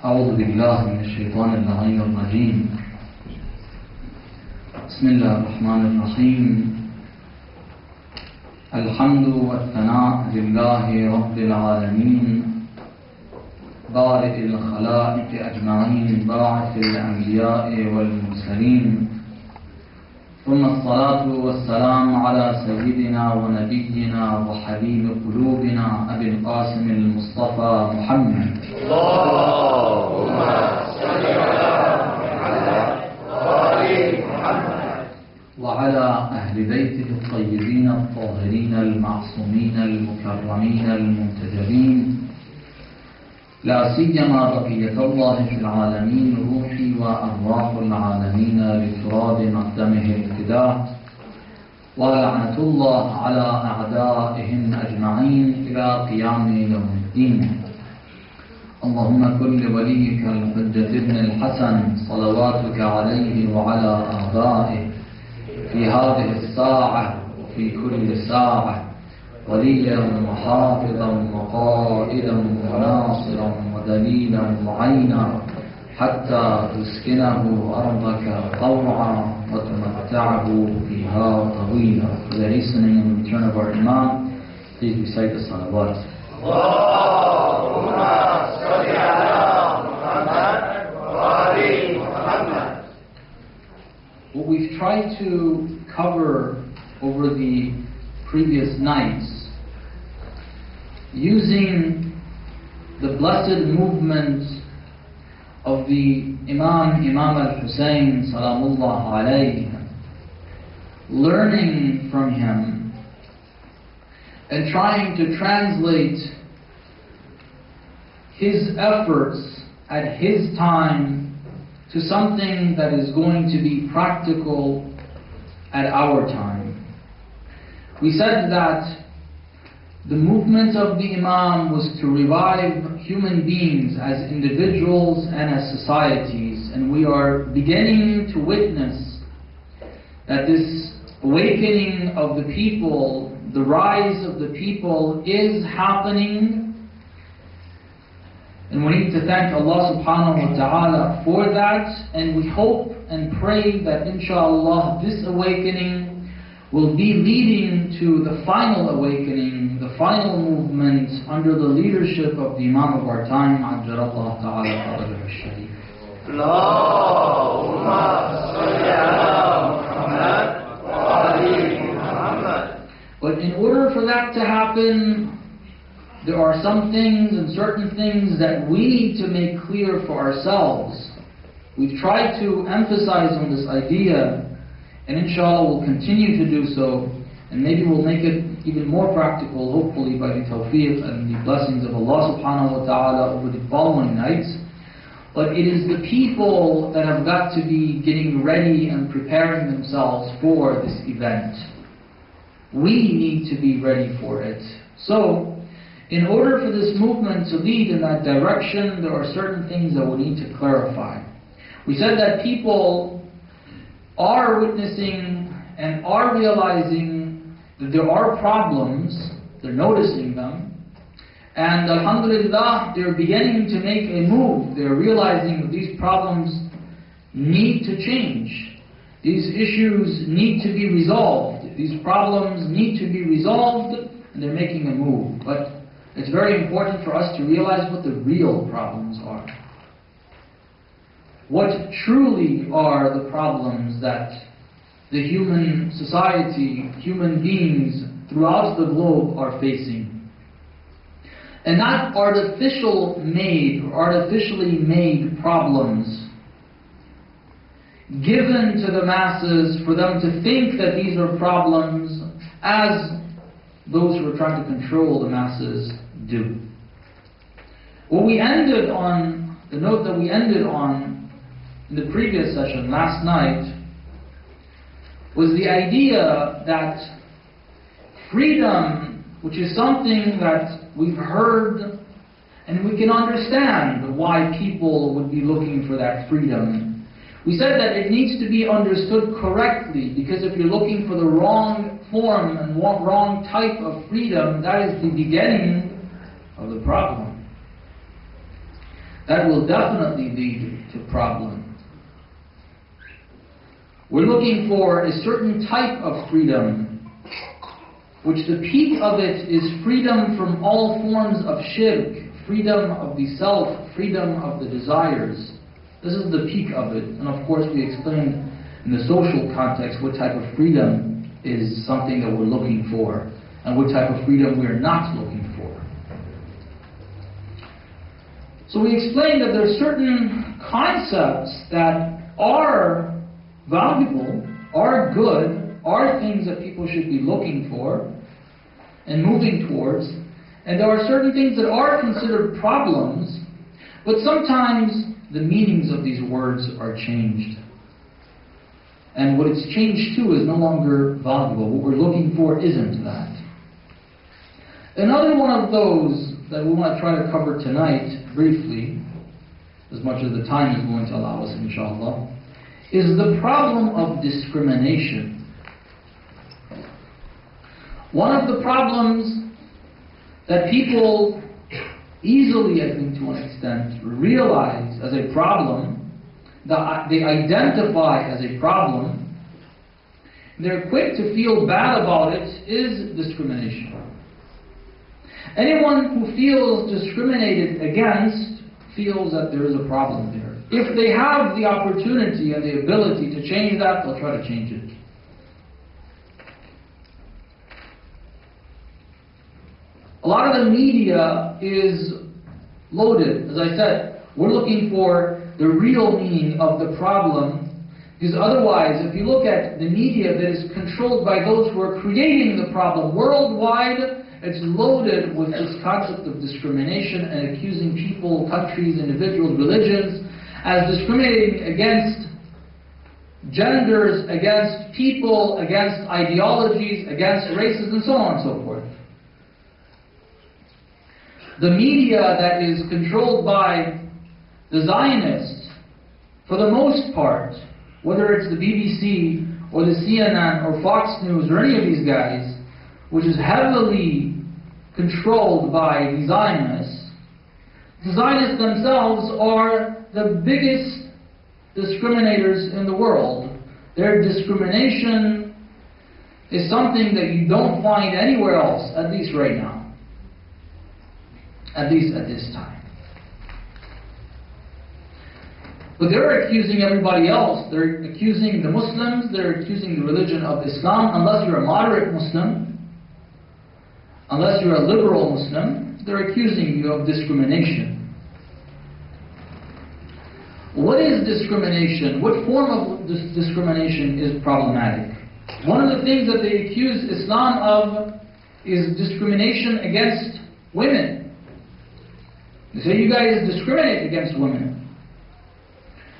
أعوذ بالله من الشيطان اللعين الرجيم. بسم الله الرحمن الرحيم. الحمد والثناء لله رب العالمين، بارئ الخلائق أجمعين، باعث الأنبياء والمرسلين، ثم الصلاة والسلام على سيدنا ونبينا وحبيب قلوبنا أبي القاسم المصطفى محمد. اللهم صل على محمد وآل محمد وعلى أهل بيته الطيبين الطاهرين المعصومين المكرمين المنتجبين، لا سيما بقية الله في العالمين، روحي وأرواح العالمين لتراب مقدمه الفداء، ولعنة الله على أعدائهم أجمعين إلى قيام يوم الدين. اللهم كن لوليك الحجة ابن الحسن صلواتك عليه وعلى آبائه في هذه الساعة وفي كل ساعة وليا وحافظا وقائدا وناصرا ودليلا وعينا، حتى تسكنه أرضك طوعا وتمتعه فيها طويلا. For the hastening and return of our Imam, please recite the salawat. اللهم صل على محمد وآل محمد. What we've tried to cover over the previous nights, using the blessed movement of the Imam al-Hussein salamullah alayhi, learning from him and trying to translate his efforts at his time to something that is going to be practical at our time. We said that the movement of the Imam was to revive human beings as individuals and as societies, and we are beginning to witness that this awakening of the people, the rise of the people, is happening. And we need to thank Allah subhanahu wa ta'ala for that, and we hope and pray that inshallah this awakening will be leading to the final awakening, the final movement under the leadership of the Imam of our time, Ajjalallahu ta'ala qadruhu al-sharif. Allahumma salli ala Muhammad wa ali Muhammad. But in order for that to happen, there are some things and certain things that we need to make clear for ourselves. We've tried to emphasize on this idea, and inshallah we'll continue to do so, and maybe we'll make it even more practical, hopefully by the tawfiq and the blessings of Allah subhanahu wa ta'ala over the following nights. But it is the people that have got to be getting ready and preparing themselves for this event. We need to be ready for it. So, in order for this movement to lead in that direction, there are certain things that we need to clarify. We said that people are witnessing and are realizing that there are problems, they're noticing them, and alhamdulillah, they're beginning to make a move. They're realizing that these problems need to change. These issues need to be resolved. These problems need to be resolved, and they're making a move. But it's very important for us to realize what the real problems are. What truly are the problems that the human society, human beings throughout the globe are facing. And not artificially made problems given to the masses for them to think that these are problems as those who are trying to control the masses do. What we ended on, the note that we ended on in the previous session last night, was the idea that freedom, which is something that we've heard and we can understand why people would be looking for that freedom. We said that it needs to be understood correctly, because if you're looking for the wrong form and wrong type of freedom, that is the beginning of the problem. that will definitely lead to problems. We're looking for a certain type of freedom, which the peak of it is freedom from all forms of shirk, freedom of the self, freedom of the desires. This is the peak of it. And of course we explained in the social context what type of freedom is something that we're looking for, and what type of freedom we're not looking for. So we explained that there are certain concepts that are valuable, are good, are things that people should be looking for and moving towards, and there are certain things that are considered problems, but sometimes the meanings of these words are changed. And what it's changed to is no longer valuable. What we're looking for isn't that. Another one of those that we want to try to cover tonight, briefly, as much as the time is going to allow us, inshallah, is the problem of discrimination. One of the problems that people easily, I think to an extent, realize as a problem, that they identify as a problem, they're quick to feel bad about it, is discrimination. Anyone who feels discriminated against feels that there is a problem there. If they have the opportunity and the ability to change that, they'll try to change it. A lot of the media is loaded. As I said, we're looking for the real meaning of the problem, because otherwise, if you look at the media that is controlled by those who are creating the problem worldwide, it's loaded with this concept of discrimination and accusing people, countries, individuals, religions as discriminating against genders, against people, against ideologies, against races, and so on and so forth. The media that is controlled by the Zionists, for the most part, whether it's the BBC or the CNN or Fox News or any of these guys, which is heavily controlled by the Zionists themselves are the biggest discriminators in the world. Their discrimination is something that you don't find anywhere else, at least right now. At least at this time. But they're accusing everybody else. They're accusing the Muslims, they're accusing the religion of Islam. Unless you're a moderate Muslim, unless you're a liberal Muslim, they're accusing you of discrimination. What is discrimination? What form of discrimination is problematic? One of the things that they accuse Islam of is discrimination against women. They say you guys discriminate against women.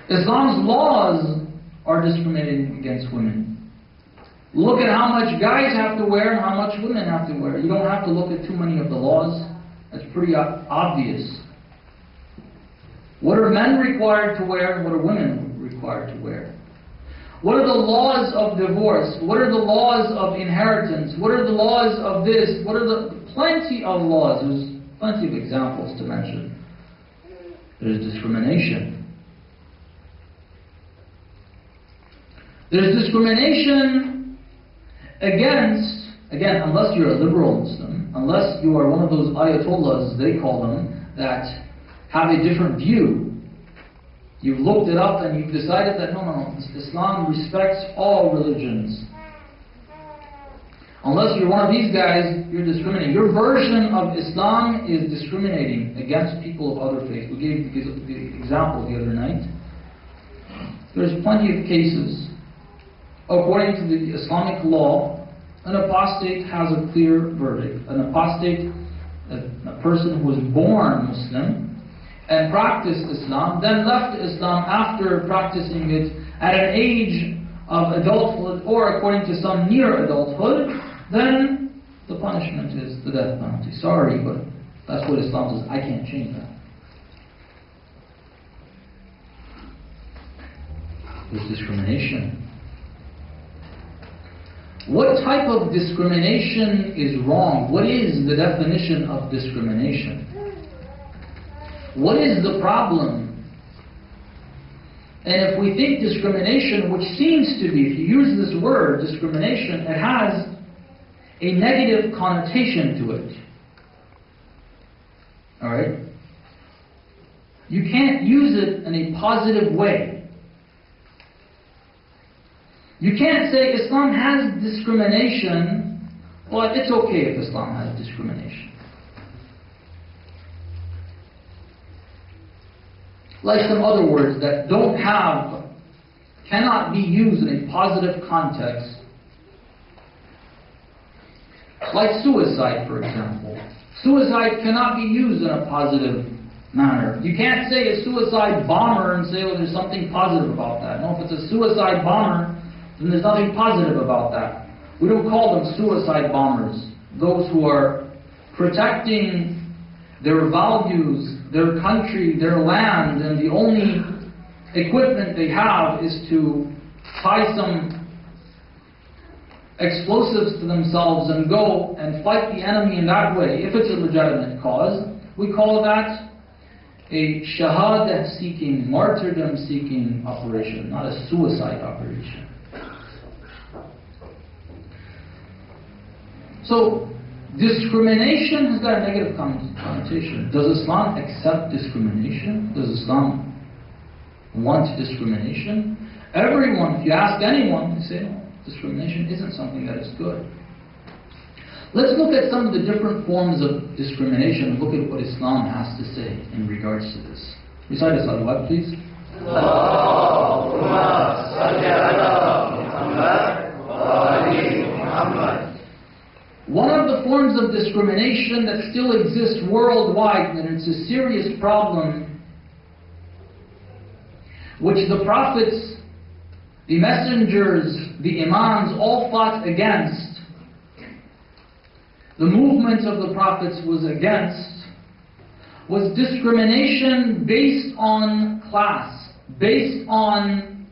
Islam's laws are discriminating against women. Look at how much guys have to wear and how much women have to wear. You don't have to look at too many of the laws. That's pretty obvious. What are men required to wear and what are women required to wear? What are the laws of divorce? What are the laws of inheritance? What are the laws of this? What are the plenty of laws? There's plenty of examples to mention. There's discrimination. There's discrimination against, again, unless you're a liberal Muslim, unless you are one of those ayatollahs, they call them, that have a different view. You've looked it up and you've decided that no, Islam respects all religions. Unless you're one of these guys, you're discriminating. Your version of Islam is discriminating against people of other faiths. We gave the example the other night. There's plenty of cases. According to the Islamic law, an apostate has a clear verdict. An apostate, a person who was born Muslim and practiced Islam, then left Islam after practicing it at an age of adulthood, or according to some near adulthood, then the punishment is the death penalty. Sorry, but that's what Islam says. I can't change that. There's discrimination. What type of discrimination is wrong? What is the definition of discrimination? What is the problem? And if we think discrimination, which seems to be, if you use this word, discrimination, it has a negative connotation to it. Alright? You can't use it in a positive way. You can't say Islam has discrimination, but it's okay if Islam has discrimination. Like some other words that cannot be used in a positive context. Like suicide, for example. Suicide cannot be used in a positive manner. You can't say a suicide bomber and say, oh, there's something positive about that. No, if it's a suicide bomber, then there's nothing positive about that. We don't call them suicide bombers. Those who are protecting their values, their country, their land, and the only equipment they have is to tie some explosives to themselves and go and fight the enemy in that way. If it's a legitimate cause, we call that a shahada-seeking, martyrdom-seeking operation, not a suicide operation. So, discrimination has got a negative connotation. Does Islam accept discrimination? Does Islam want discrimination? Everyone, if you ask anyone, they say, no, discrimination isn't something that is good. Let's look at some of the different forms of discrimination and look at what Islam has to say in regards to this. Recite a salawat, please. Allahumma salli ala Muhammad wa ali Muhammad. One of the forms of discrimination that still exists worldwide, and it's a serious problem, which the prophets, the messengers, the imams all fought against, the movement of the prophets was against, was discrimination based on class, based on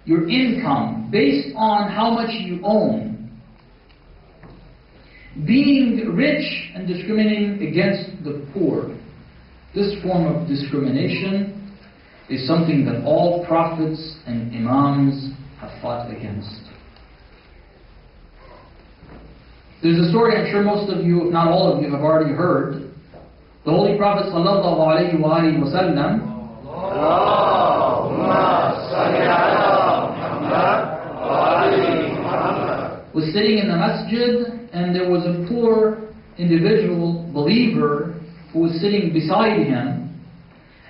your income, based on how much you own. Being rich and discriminating against the poor. This form of discrimination is something that all prophets and imams have fought against. There's a story I'm sure most of you, if not all of you, have already heard. The Holy Prophet sallallahu alaihi wasallam was sitting in the masjid, and there was a poor individual, believer, who was sitting beside him,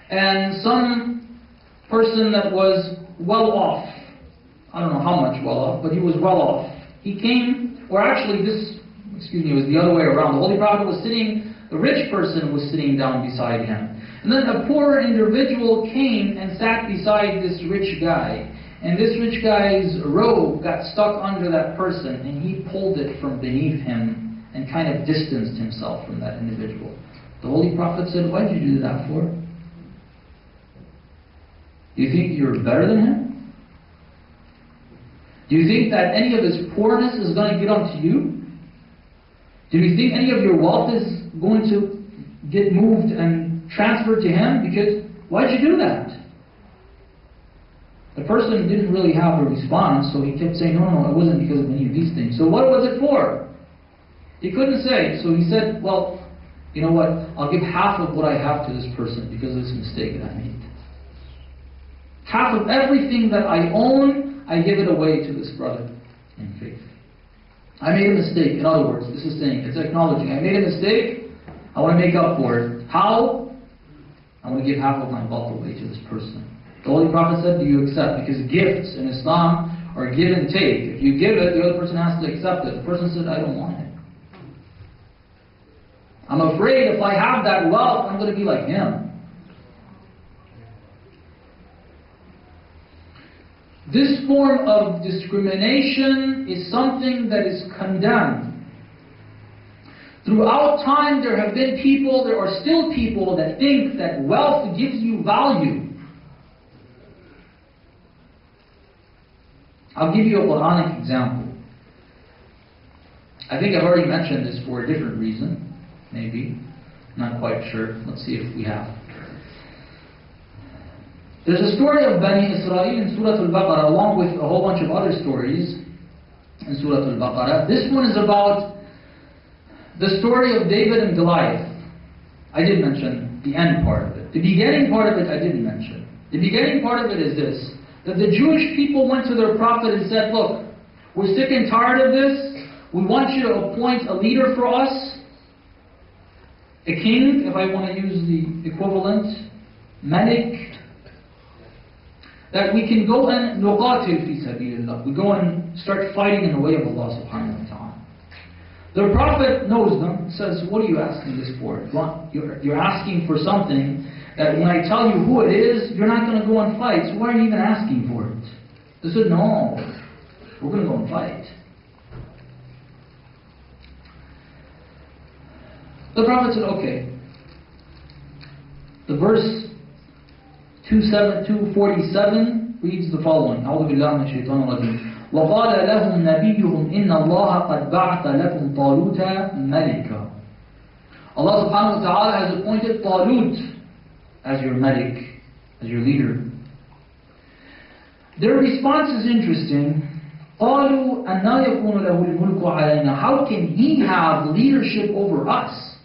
and some person that was well off, I don't know how much well off, but he was well off. He came, or actually it was the other way around. The Holy Prophet was sitting, the rich person was sitting down beside him. And then a poor individual came and sat beside this rich guy. And this rich guy's robe got stuck under that person, and he pulled it from beneath him and kind of distanced himself from that individual. The Holy Prophet said, why did you do that for? Do you think you're better than him? Do you think that any of his poorness is going to get onto you? Do you think any of your wealth is going to get moved and transferred to him? Because why'd you do that? The person didn't really have a response, so he kept saying, no, it wasn't because of any of these things. So what was it for? He couldn't say. So he said, well, you know what? I'll give half of what I have to this person because of this mistake that I made. Half of everything that I own, I give it away to this brother in faith. I made a mistake. In other words, this is saying, it's acknowledging, I made a mistake, I want to make up for it. How? I want to give half of my wealth away to this person. The Holy Prophet said, do you accept? Because gifts in Islam are give and take. If you give it, the other person has to accept it. The person said, I don't want it. I'm afraid if I have that wealth, I'm going to be like him. This form of discrimination is something that is condemned. Throughout time, there have been people, there are still people that think that wealth gives you value. I'll give you a Quranic example. I think I've already mentioned this for a different reason, maybe. Not quite sure. Let's see if we have. There's a story of Bani Israel in Surah Al-Baqarah, along with a whole bunch of other stories in Surah Al-Baqarah. This one is about the story of David and Goliath. I did mention the end part of it. The beginning part of it I didn't mention. The beginning part of it is this, that the Jewish people went to their prophet and said, look, we're sick and tired of this. We want you to appoint a leader for us, a king, if I want to use the equivalent, Malik, that we can go and nuqatil fi sabilillah. We go and start fighting in the way of Allah subhanahu wa ta'ala. The Prophet knows them, says, what are you asking this for? You're asking for something that when I tell you who it is, you're not going to go and fight, so why are you even asking for it? They said, no, we're going to go and fight. The Prophet said, okay. The verse 247 reads the following. أعوذ بالله من الشيطان الرجيم. وقال لهم نبيهم إن الله قد بعث لكم طالوت ملكا. Allah subhanahu wa ta'ala has appointed Talut as your malik, as your leader. Their response is interesting. قالوا أَنَّا يَكُونُ لَهُ الْمُلْكُ عَلَيْنَا. How can he have leadership over us?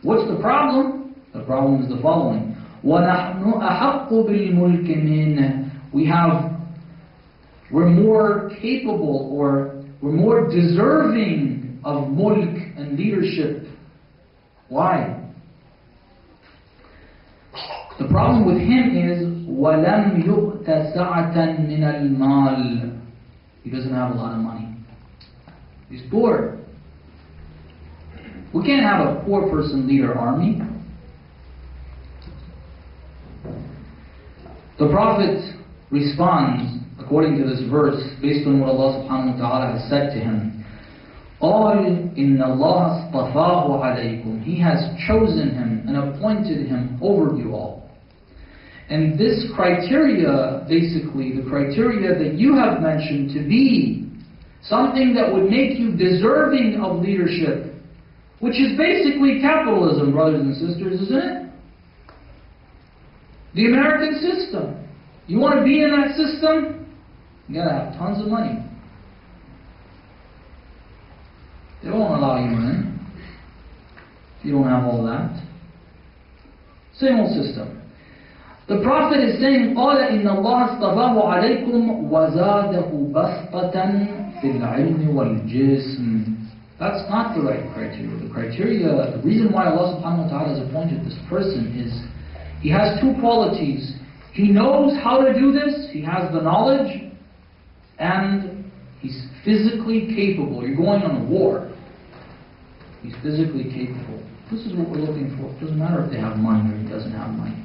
What's the problem? The problem is the following. وَنَحْنُ أَحَقُّ بِالْمُلْكِ مِنْهِ. We're more capable, or we're more deserving of mulk and leadership. Why? The problem with him is وَلَمْ يُؤْتَ سَعَةً مِنَ الْمَالِ. He doesn't have a lot of money. He's poor. We can't have a poor person lead our army. The Prophet responds according to this verse based on what Allah subhanahu wa ta'ala has said to him. قَالْ إِنَّ اللَّهَ اصْطَفَاهُ عَلَيْكُمْ. He has chosen him and appointed him over you all. And this criteria, basically, the criteria that you have mentioned to be something that would make you deserving of leadership, which is basically capitalism, brothers and sisters, isn't it? The American system. You want to be in that system? You gotta have tons of money. They won't allow you in if you don't have all that. Same old system. The Prophet is saying, قَالَ إِنَّ اللَّهَ اصْطَفَاهُ عَلَيْكُمْ وَزَادَهُ بَسْطَةً فِي الْعِلْمِ وَالْجِسْمِ. That's not the right criteria. The criteria, the reason why Allah subhanahu wa ta'ala has appointed this person is he has two qualities. He knows how to do this, he has the knowledge, and he's physically capable. You're going on a war. He's physically capable. This is what we're looking for. It doesn't matter if they have money or he doesn't have money.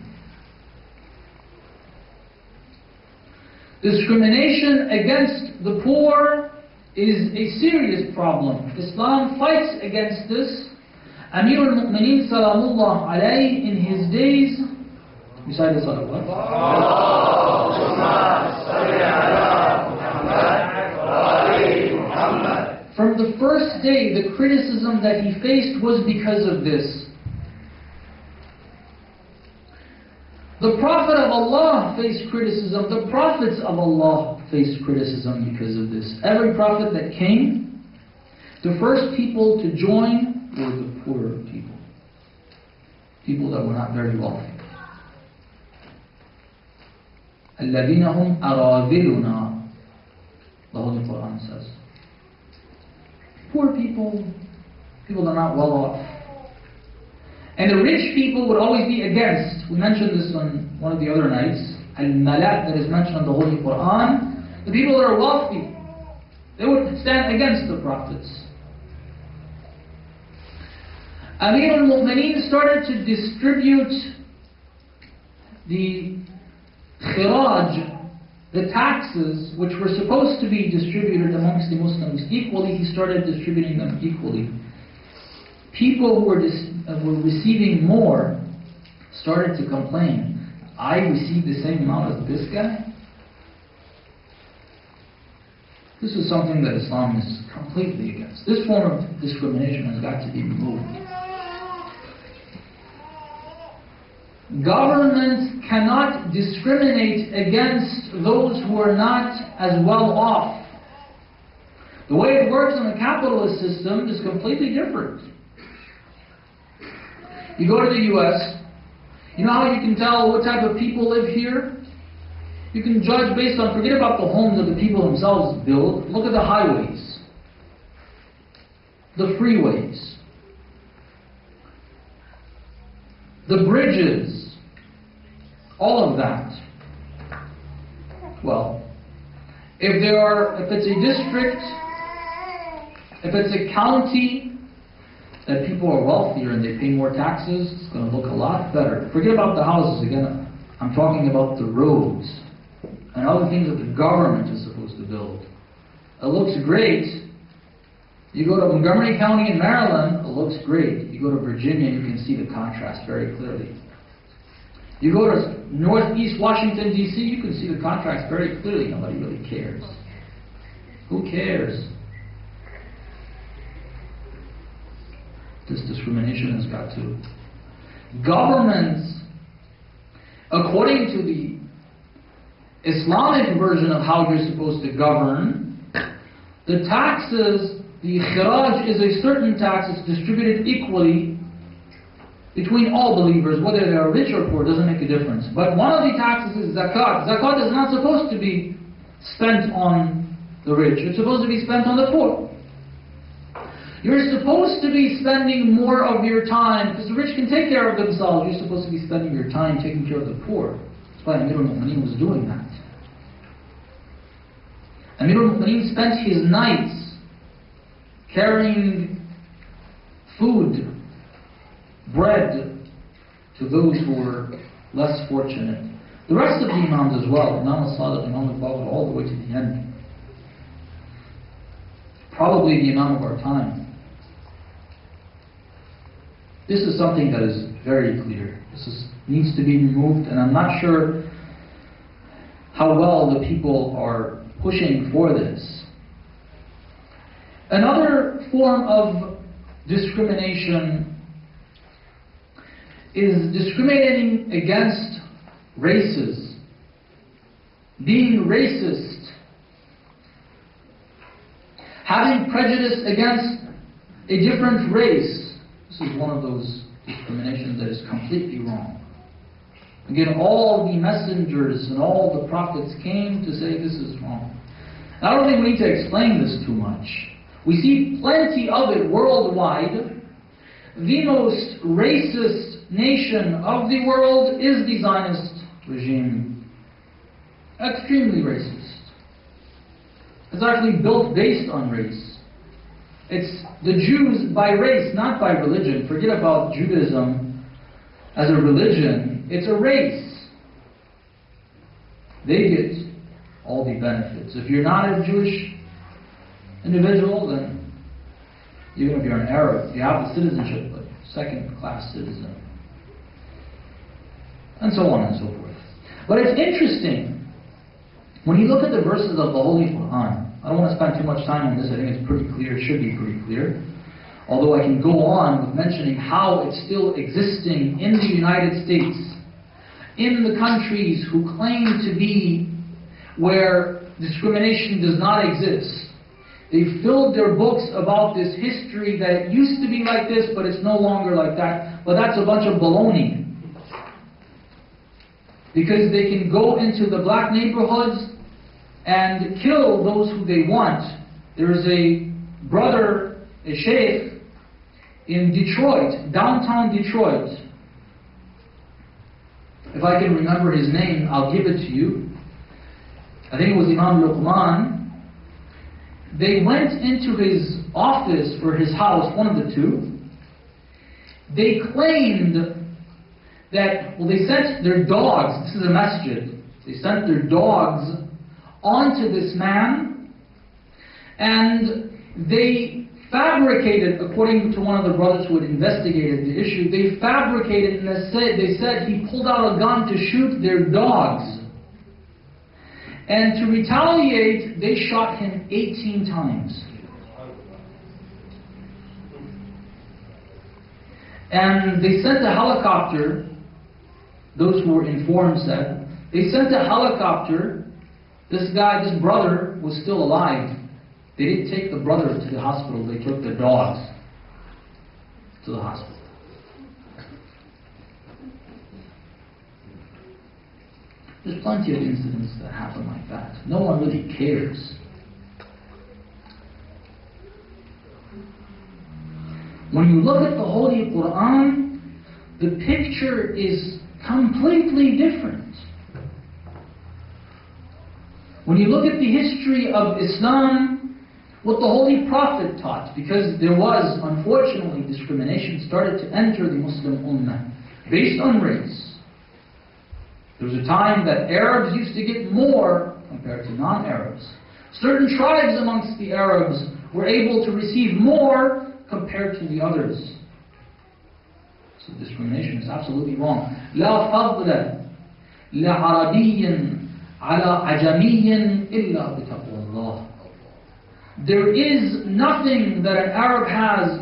Discrimination against the poor is a serious problem. Islam fights against this. Amir al-Mu'mineen salamullah alayhi in his days, recite the salawat. From the first day, the criticism that he faced was because of this. The Prophet of Allah faced criticism. The prophets of Allah faced criticism because of this. Every prophet that came, the first people to join were the poorer people. People that were not very wealthy. الَّذِينَ هُمْ أَرَاذِلُنَا. The Holy Quran says. Poor people, people that are not well off. And the rich people would always be against. We mentioned this on one of the other nights. Al-Malak that is mentioned in the Holy Quran. The people that are wealthy, they would stand against the prophets. Amir al-Mu'mineen started to distribute the khiraj, the taxes which were supposed to be distributed amongst the Muslims equally. He started distributing them equally. People who were receiving more started to complain. I received the same amount as this guy? This is something that Islam is completely against. This form of discrimination has got to be removed. Governments cannot discriminate against those who are not as well off. The way it works in the capitalist system is completely different. You go to the US, you know how you can tell what type of people live here? You can judge based on, forget about the homes that the people themselves build, look at the highways, the freeways, the bridges, all of that. Well, if it's a district, if it's a county that people are wealthier and they pay more taxes, it's going to look a lot better. Forget about the houses again. I'm talking about the roads and other things that the government is supposed to build. It looks great. You go to Montgomery County in Maryland, it looks great. You go to Virginia, you can see the contrast very clearly. You go to northeast Washington, D.C., you can see the contrast very clearly. Nobody really cares. Who cares? This discrimination has got to. Governments, according to the Islamic version of how you're supposed to govern, the taxes, the khiraj is a certain tax that's distributed equally between all believers, whether they are rich or poor, doesn't make a difference. But one of the taxes is zakat. Zakat is not supposed to be spent on the rich. It's supposed to be spent on the poor. You're supposed to be spending more of your time, because the rich can take care of themselves. You're supposed to be spending your time taking care of the poor. That's why Amir al-Mu'mineen was doing that. Amir al-Mu'mineen spent his nights carrying food, bread, to those who were less fortunate. The rest of the Imams as well, Imam al-Sadiq, Imam al-Baqir, all the way to the end. Probably the Imam of our time. This is something that is very clear. Needs to be removed, and I'm not sure how well the people are pushing for this. Another form of discrimination is discriminating against races. Being racist. Having prejudice against a different race. This is one of those discriminations that is completely wrong. Again, all the messengers and all the prophets came to say this is wrong. I don't think we need to explain this too much. We see plenty of it worldwide. The most racist nation of the world is the Zionist regime. Extremely racist. It's actually built based on race. It's the Jews by race, not by religion. Forget about Judaism as a religion. It's a race. They get all the benefits. If you're not a Jewish individual, then even if you're an Arab, you have the citizenship, but second-class citizen. And so on and so forth. But it's interesting, when you look at the verses of the Holy Quran, I don't want to spend too much time on this, I think it's pretty clear, it should be pretty clear. Although I can go on with mentioning how it's still existing in the United States, in the countries who claim to be where discrimination does not exist. They've filled their books about this history that it used to be like this, but it's no longer like that. But that's a bunch of baloney. Because they can go into the black neighborhoods and kill those who they want. There's a brother, a sheikh, in Detroit, downtown Detroit. If I can remember his name, I'll give it to you. I think it was Imam Luqman. They went into his office or his house, one of the two. They claimed that, they sent their dogs, this is a masjid, they sent their dogs onto this man, and they fabricated, according to one of the brothers who had investigated the issue, they fabricated and they said he pulled out a gun to shoot their dogs. And to retaliate, they shot him 18 times. And they sent a helicopter those who were informed said, they sent a helicopter. This brother was still alive. They didn't take the brother to the hospital, they took the dogs to the hospital. There's plenty of incidents that happen like that. No one really cares. When you look at the Holy Quran, the picture is completely different. When you look at the history of Islam, what the Holy Prophet taught, because there was, unfortunately, discrimination started to enter the Muslim Ummah based on race. There was a time that Arabs used to get more compared to non-Arabs. Certain tribes amongst the Arabs were able to receive more compared to the others. So discrimination is absolutely wrong. لا فضل لعربي على عجمي إلا بتقوى الله. There is nothing that an Arab has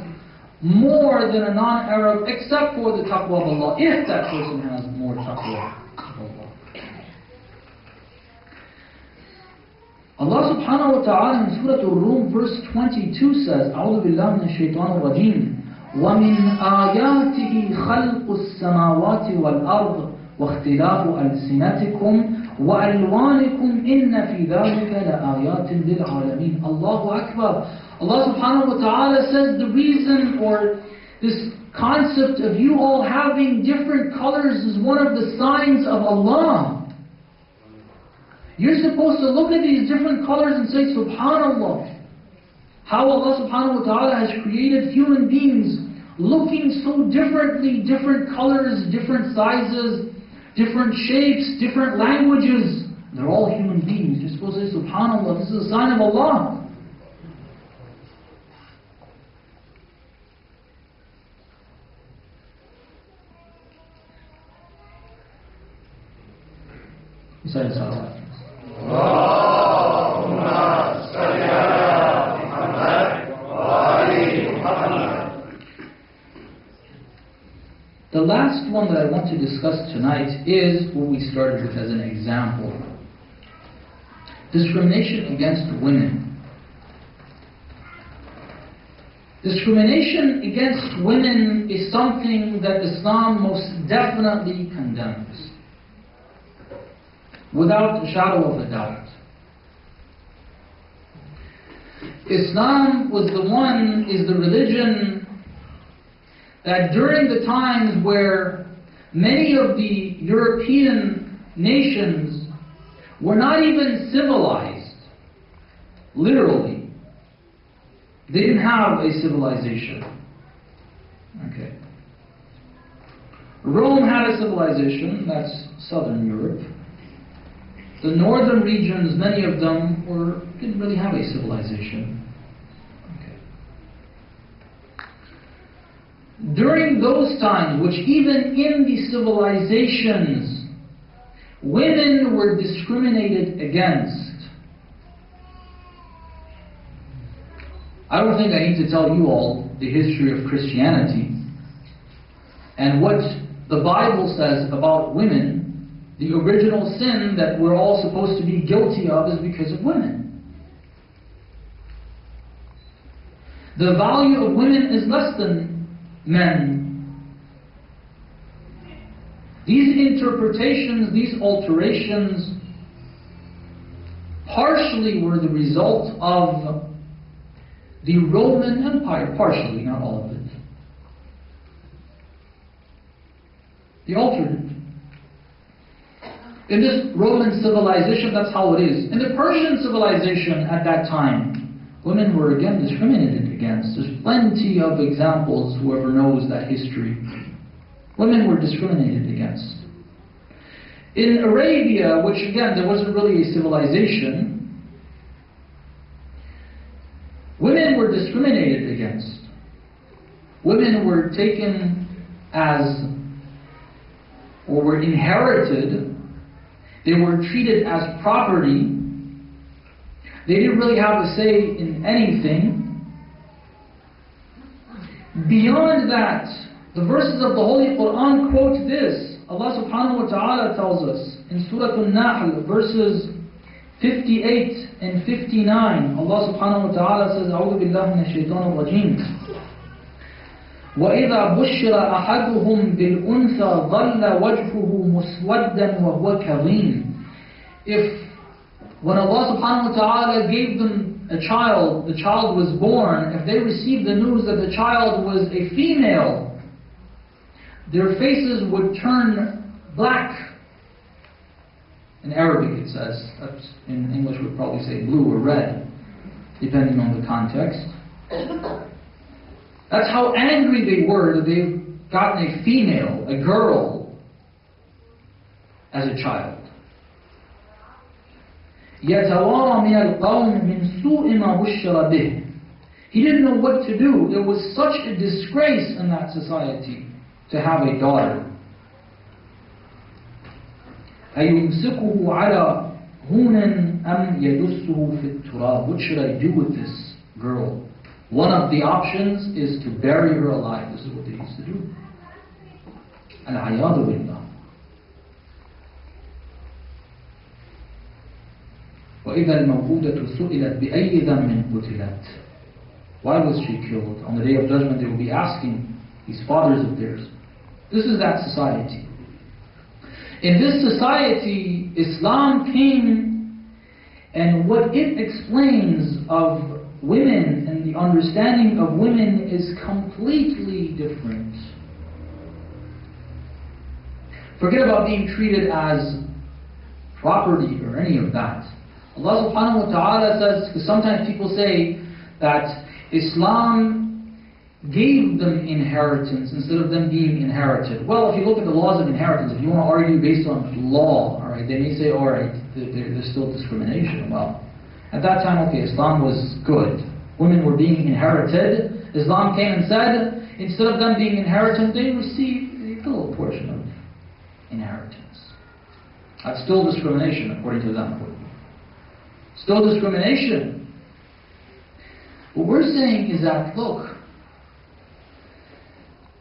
more than a non-Arab except for the taqwa of Allah, if that person has more taqwa of Allah. Allah subhanahu wa ta'ala in Surah Al-Rum verse 22 says, أعوذ بالله من الشيطان الرجيم ومن آياته خلق السماوات والأرض واختلاف ألسنتكم وألوانكم إن في ذلك لآيات للعالمين. Allahu Akbar. Allah subhanahu wa ta'ala says the reason, or this concept of you all having different colors, is one of the signs of Allah. You're supposed to look at these different colors and say, Subhanallah, how Allah subhanahu wa ta'ala has created human beings looking so differently, different colors, different sizes, different shapes, different languages. They're all human beings. You're supposed to say, Subhanallah, this is a sign of Allah. Recite salawat. The last one that I want to discuss tonight is what we started with as an example. Discrimination against women. Discrimination against women is something that Islam most definitely condemns, without a shadow of a doubt. Islam is the religion that during the times where many of the European nations were not even civilized, literally, they didn't have a civilization. Okay. Rome had a civilization, that's Southern Europe. The northern regions, many of them didn't really have a civilization. During those times, which even in the civilizations, women were discriminated against. I don't think I need to tell you all the history of Christianity and what the Bible says about women. The original sin that we're all supposed to be guilty of is because of women. The value of women is less than men. These interpretations, these alterations, partially were the result of the Roman Empire. Partially, not all of it. They altered it. In this Roman civilization, that's how it is. In the Persian civilization at that time, women were again discriminated against. There's plenty of examples, whoever knows that history. Women were discriminated against. In Arabia, which again, there wasn't really a civilization, women were discriminated against. Women were taken as, or were inherited. They were treated as property. They didn't really have a say in anything. Beyond that, the verses of the Holy Quran quote this. Allah subhanahu wa ta'ala tells us in Surah Al-Nahl, verses 58 and 59, Allah subhanahu wa ta'ala says, أعوذ بالله من الشيطان الرجيم. وَإِذَا بُشِّرَ أَحَدُهُمْ بِالْأُنْثَى ظَلَّ وَجْهُهُ مُسْوَدًّا وَهُوَ كَظِيمٌ. When Allah subhanahu wa ta'ala gave them a child, the child was born, if they received the news that the child was a female, their faces would turn black. In Arabic it says, in English we'd probably say blue or red, depending on the context. That's how angry they were that they've gotten a female, a girl, as a child. يَتَوَارَى مِنَ الْقَوْمِ مِنْ سُوءِ مَا بُشِّرَ بِهِ. He didn't know what to do. It was such a disgrace in that society to have a daughter. أَيُمْسِكُهُ عَلَى هُونٍ أَمْ يَدُسُّهُ فِي التُّرَابِ. What should I do with this girl? One of the options is to bury her alive. This is what they used to do. Al-'ayadu billah. وَإِذَا الْمَوْءُودَةُ سُئِلَتْ بِأَيِّ ذَنْبٍ قُتِلَتْ. Why was she killed? On the Day of Judgment they will be asking these fathers of theirs. This is that society. In this society, Islam came, and what it explains of women and the understanding of women is completely different. Forget about being treated as property or any of that. Allah subhanahu wa ta'ala says, because sometimes people say that Islam gave them inheritance instead of them being inherited. Well, if you look at the laws of inheritance, if you want to argue based on law, alright, they may say, alright, there's still discrimination. Well, at that time, okay, Islam was good. Women were being inherited. Islam came and said, instead of them being inherited, they received a little portion of inheritance. That's still discrimination, according to them. Still discrimination. What we're saying is that, look,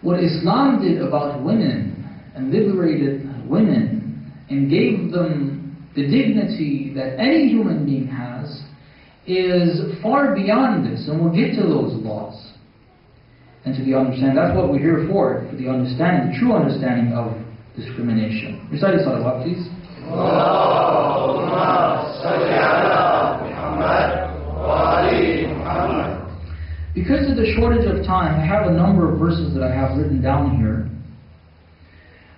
what Islam did about women and liberated women and gave them the dignity that any human being has is far beyond this, and we'll get to those laws. And to the understanding, that's what we're here for the understanding, the true understanding of discrimination. Recite a salawat, please. Because of the shortage of time, I have a number of verses that I have written down here.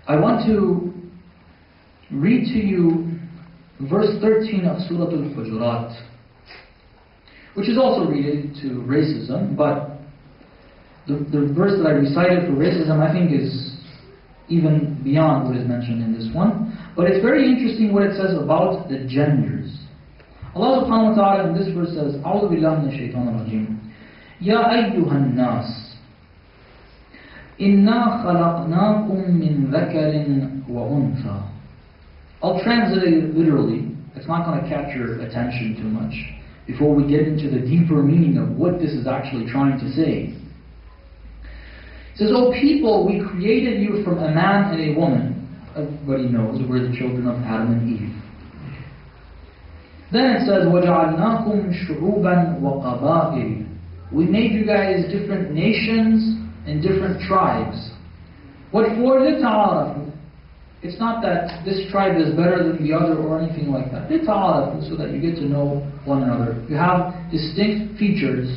I want to read to you verse 13 of Surah Al-Hujurat, which is also related to racism, but the verse that I recited for racism I think is even beyond what is mentioned in this one. But it's very interesting what it says about the genders. Allah subhanahu wa ta'ala in this verse says, أعوذ بالله من الشيطان الرجيم يا أيها الناس إنا خلقناكم من ذكر وأنثى. I'll translate it literally. It's not going to capture attention too much before we get into the deeper meaning of what this is actually trying to say. It says, O people, we created you from a man and a woman. Everybody knows we're the children of Adam and Eve. Then it says, وَجَعَلْنَاكُمْ شُعُوبًا وَقَبَائِلِ. We made you guys different nations and different tribes. What for? لِتَعَارَفُوا. It's not that this tribe is better than the other or anything like that. لِتَعَارَفُوا, so that you get to know one another. You have distinct features.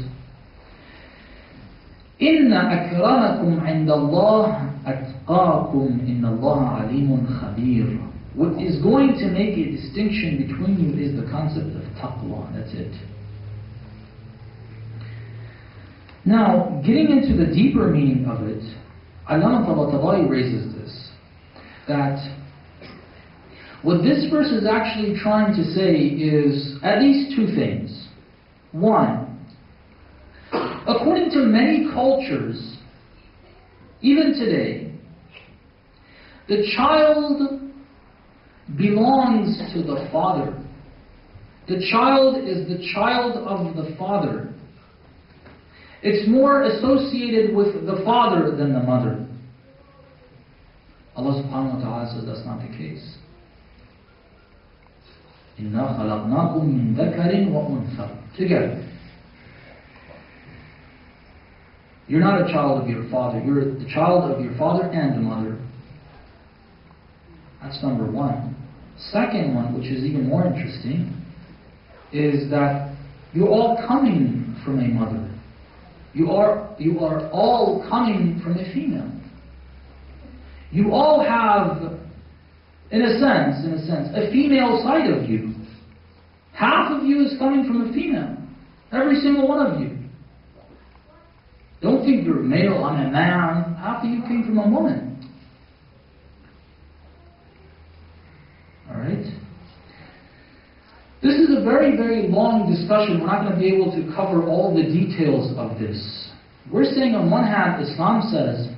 إِنَّ أَكْرَمَكُمْ عِنْدَ اللَّهِ أَتْقَاكُمْ إِنَّ اللَّهَ عَلِيمٌ خَبِيرٌ. What is going to make a distinction between you is the concept of taqwa. That's it. Now, getting into the deeper meaning of it, Allama Tabatabai raises this, that what this verse is actually trying to say is at least two things. One, according to many cultures, even today, the child belongs to the father. The child is the child of the father. It's more associated with the father than the mother. A Allah subhanahu wa ta'ala says that's not the case. إِنَّا خَلَقْنَاكُم مِّن ذَكَرٍ وَأُنثَى. Together. You're not a child of your father. You're the child of your father and the mother. That's number one. Second one, which is even more interesting, is that you're all coming from a mother. You are all coming from a female. You all have, in a sense, a female side of you. Half of you is coming from a female. Every single one of you. Don't think you're male, I'm a man. Half of you came from a woman. Alright? This is a very, very long discussion. We're not going to be able to cover all the details of this. We're saying on one hand, Islam says,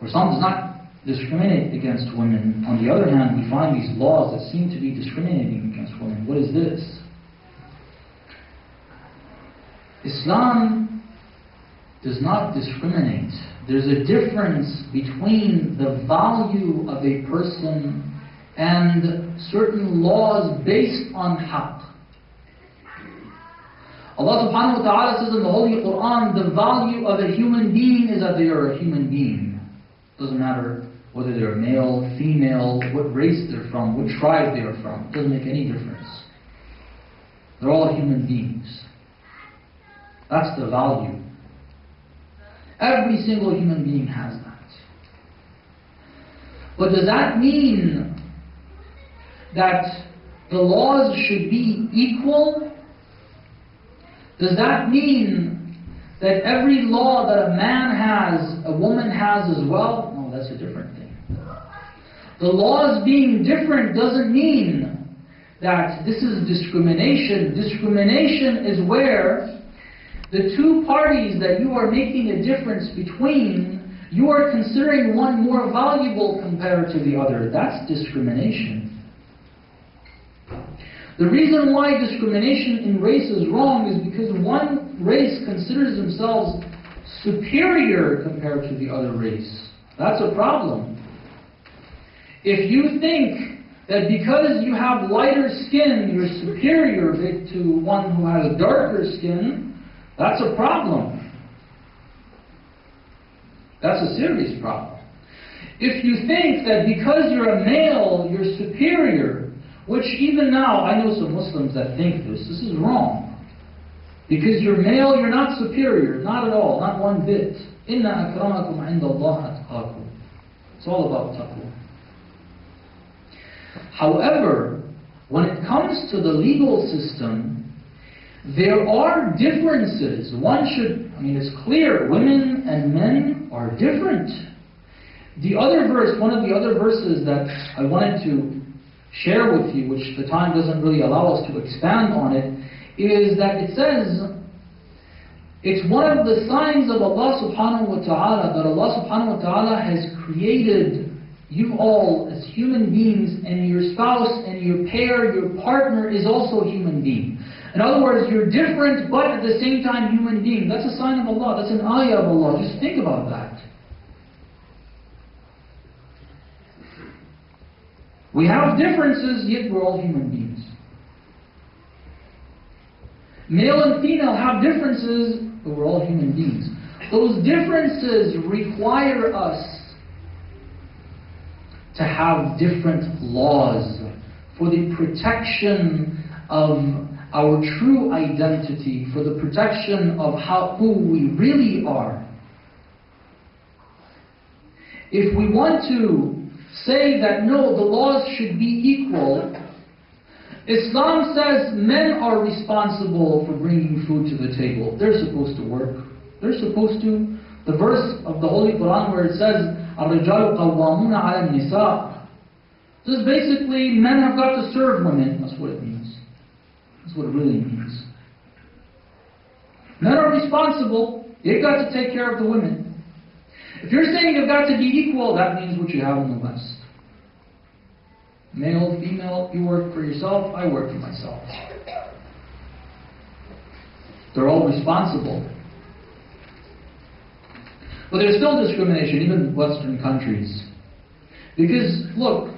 or Islam does not discriminate against women. On the other hand, we find these laws that seem to be discriminating against women. What is this? Islam does not discriminate. There's a difference between the value of a person and certain laws based on haqq. Allah subhanahu wa ta'ala says in the Holy Quran, the value of a human being is that they are a human being. Doesn't matter whether they're male, female, what race they're from, what tribe they're from. It doesn't make any difference. They're all human beings. That's the value. Every single human being has that. But does that mean that the laws should be equal? Does that mean that every law that a man has, a woman has as well? No, that's a different thing. The laws being different doesn't mean that this is discrimination. Discrimination is where the two parties that you are making a difference between, you are considering one more valuable compared to the other. That's discrimination. The reason why discrimination in race is wrong is because one race considers themselves superior compared to the other race. That's a problem. If you think that because you have lighter skin, you're superior to one who has darker skin, that's a problem. That's a serious problem. If you think that because you're a male, you're superior, which even now, I know some Muslims that think this is wrong. Because you're male, you're not superior. Not at all. Not one bit. Inna akramakum indallahi atqakum. It's all about taqwa. However, when it comes to the legal system, there are differences. It's clear, women and men are different. The other verse, one of the other verses that I wanted to share with you, which the time doesn't really allow us to expand on it, is that it says, it's one of the signs of Allah subhanahu wa ta'ala that Allah subhanahu wa ta'ala has created you all as human beings, and your spouse and your pair, your partner is also a human being. In other words, you're different but at the same time human being. That's a sign of Allah. That's an ayah of Allah. Just think about that. We have differences, yet we're all human beings. Male and female have differences, but we're all human beings. Those differences require us to have different laws for the protection of our true identity, for the protection of who we really are. If we want to say that no, the laws should be equal, Islam says men are responsible for bringing food to the table. They're supposed to work. They're supposed to. The verse of the Holy Quran where it says, الرجال قوامون على النساء. This is basically, men have got to serve women. That's what it means. That's what it really means. Men are responsible. They've got to take care of the women. If you're saying they've got to be equal, that means what you have in the West. Male, female, you work for yourself, I work for myself. They're all responsible. But there's still discrimination, even in Western countries. Because, look,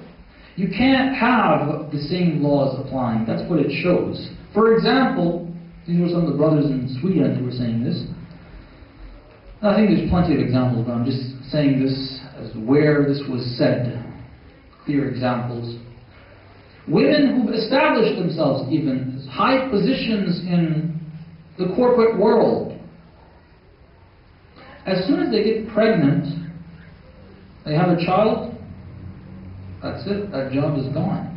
you can't have the same laws applying. That's what it shows. For example, these were some of the brothers in Sweden who were saying this. I think there's plenty of examples, but I'm just saying this as where this was said. Clear examples. Women who've established themselves even as high positions in the corporate world, as soon as they get pregnant, they have a child, that's it, that job is gone.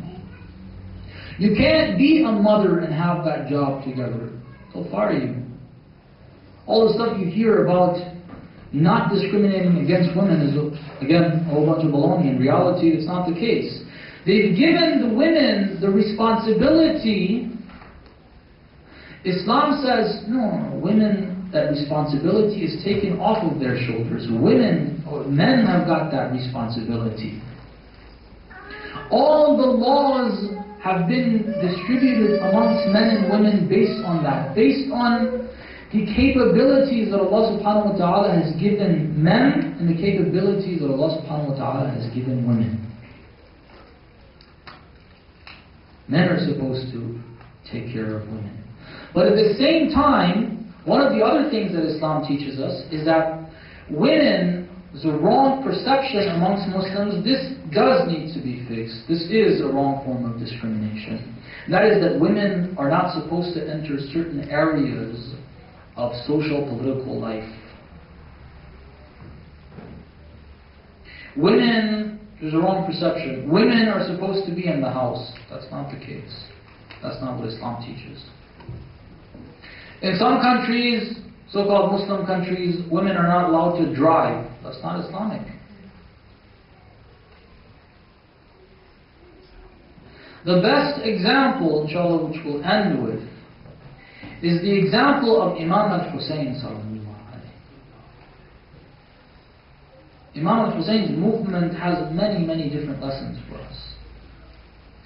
You can't be a mother and have that job together. They'll fire you. All the stuff you hear about not discriminating against women is, again, a whole bunch of baloney. In reality, it's not the case. They've given the women the responsibility. Islam says, no, women, that responsibility is taken off of their shoulders. Men have got that responsibility. All the laws have been distributed amongst men and women based on that, based on the capabilities that Allah subhanahu wa ta'ala has given men and the capabilities that Allah subhanahu wa ta'ala has given women. Men are supposed to take care of women. But at the same time, one of the other things that Islam teaches us is that women, there's a wrong perception amongst Muslims. This does need to be fixed. This is a wrong form of discrimination. And that is that women are not supposed to enter certain areas of social political life. Women, there's a wrong perception. Women are supposed to be in the house. That's not the case. That's not what Islam teaches. In some countries, so-called Muslim countries, women are not allowed to drive. That's not Islamic. The best example, inshallah, which we'll end with, is the example of Imam al-Husayn sallallahu alayhi. Imam al-Husayn's movement has many, many different lessons for us.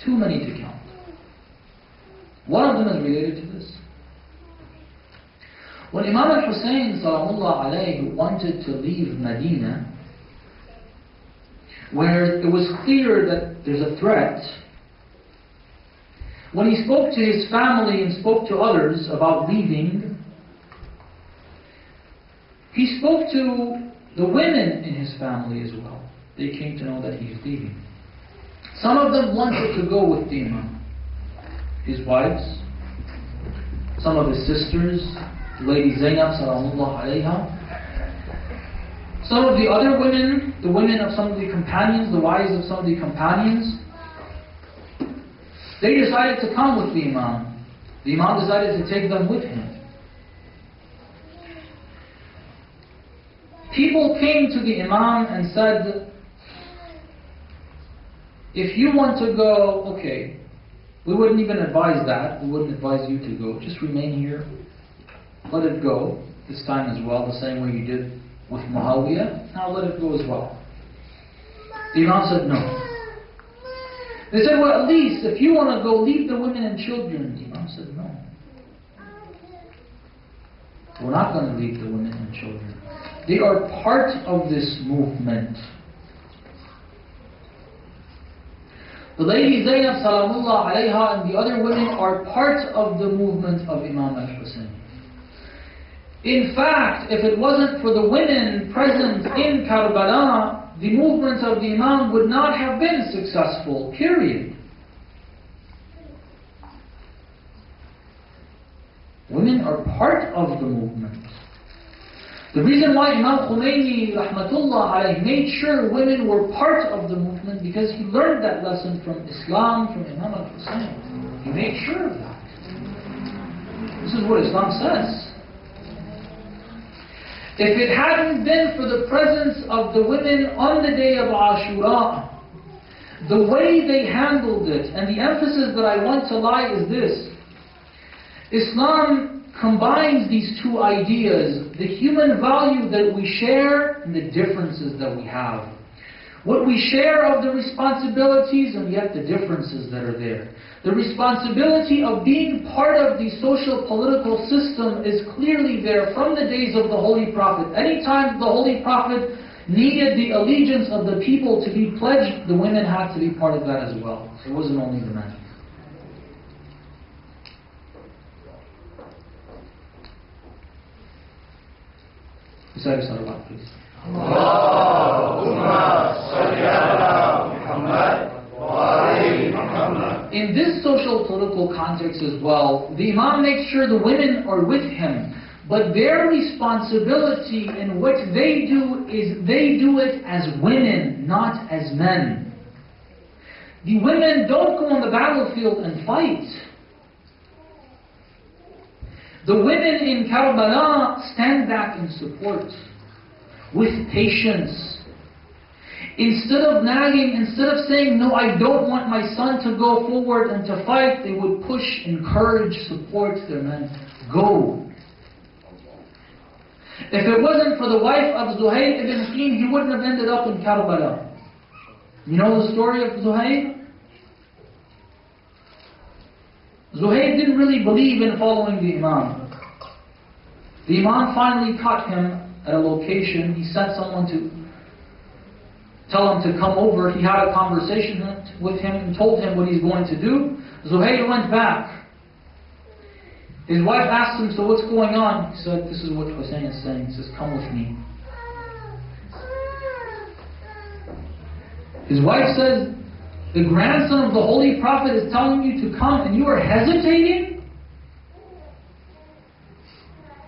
Too many to count. One of them is related to this. When Imam al-Husayn sallallahu alayhi wanted to leave Medina, where it was clear that there's a threat, when he spoke to his family and spoke to others about leaving, he spoke to the women in his family as well. They came to know that he's leaving. Some of them wanted to go with the Imam. His wives, some of his sisters, Lady Zainab sallallahu alayha. Some of the other women, the women of some of the companions, the wives of some of the companions, they decided to come with the Imam. The Imam decided to take them with him. People came to the Imam and said, if you want to go, okay, we wouldn't even advise that. We wouldn't advise you to go. Just remain here. Let it go this time as well, the same way you did with Muawiyah. Now let it go as well. The Imam said no. They said, well, at least if you want to go, leave the women and children. The Imam said no. We're not going to leave the women and children. They are part of this movement. The Lady Zainab salamullah alayha and the other women are part of the movement of Imam al-Husayn. In fact, if it wasn't for the women present in Karbala, the movement of the Imam would not have been successful, period. Women are part of the movement. The reason why Imam Khomeini rahmatullah alayhi made sure women were part of the movement, because he learned that lesson from Islam, from Imam al-Husayn. He made sure of that. This is what Islam says. If it hadn't been for the presence of the women on the day of Ashura, the way they handled it, and the emphasis that I want to lie is this: Islam combines these two ideas, the human value that we share and the differences that we have. What we share of the responsibilities and yet the differences that are there. The responsibility of being part of the social political system is clearly there from the days of the Holy Prophet. Anytime the Holy Prophet needed the allegiance of the people to be pledged, the women had to be part of that as well. It wasn't only the men. Recite salawat, please. Allahumma salli ala Muhammad wa ali Muhammad. In this social political context as well, the Imam makes sure the women are with him, but their responsibility in what they do is they do it as women, not as men. The women don't go on the battlefield and fight. The women in Karbala stand back and support with patience. Instead of nagging, instead of saying, no, I don't want my son to go forward and to fight, they would push, encourage, support their men. Go. If it wasn't for the wife of Zuhayr ibn Qim, he wouldn't have ended up in Karbala. You know the story of Zuhayr? Zuhayr didn't really believe in following the Imam. The Imam finally caught him at a location. He sent someone to tell him to come over. He had a conversation with him and told him what he's going to do. Zuhayr went back. His wife asked him, so what's going on? He said, this is what Hussein is saying. He says, come with me. His wife says, the grandson of the Holy Prophet is telling you to come and you are hesitating?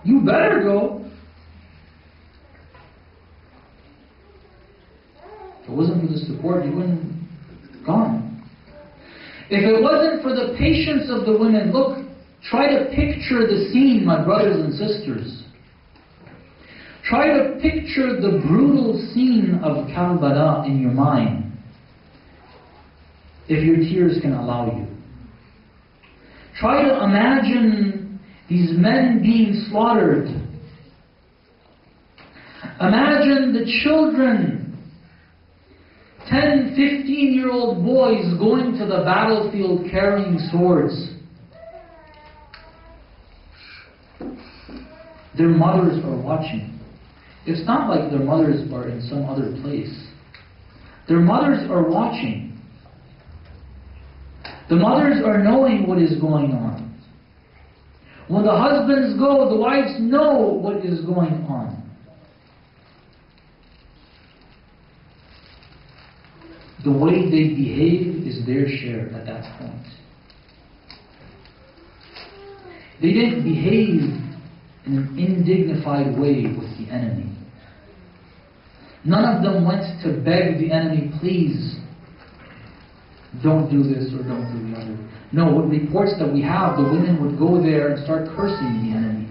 You better go. If it wasn't for the support, you wouldn't have gone. If it wasn't for the patience of the women, look, try to picture the scene, my brothers and sisters. Try to picture the brutal scene of Karbala in your mind, if your tears can allow you. Try to imagine these men being slaughtered. Imagine the children, 10, 15-year-old boys going to the battlefield carrying swords. Their mothers are watching. It's not like their mothers are in some other place. Their mothers are watching. The mothers are knowing what is going on. When the husbands go, the wives know what is going on. The way they behave is their share at that point. They didn't behave in an indignified way with the enemy. None of them went to beg the enemy, please, don't do this or don't do the other. No, what reports that we have, the women would go there and start cursing the enemy.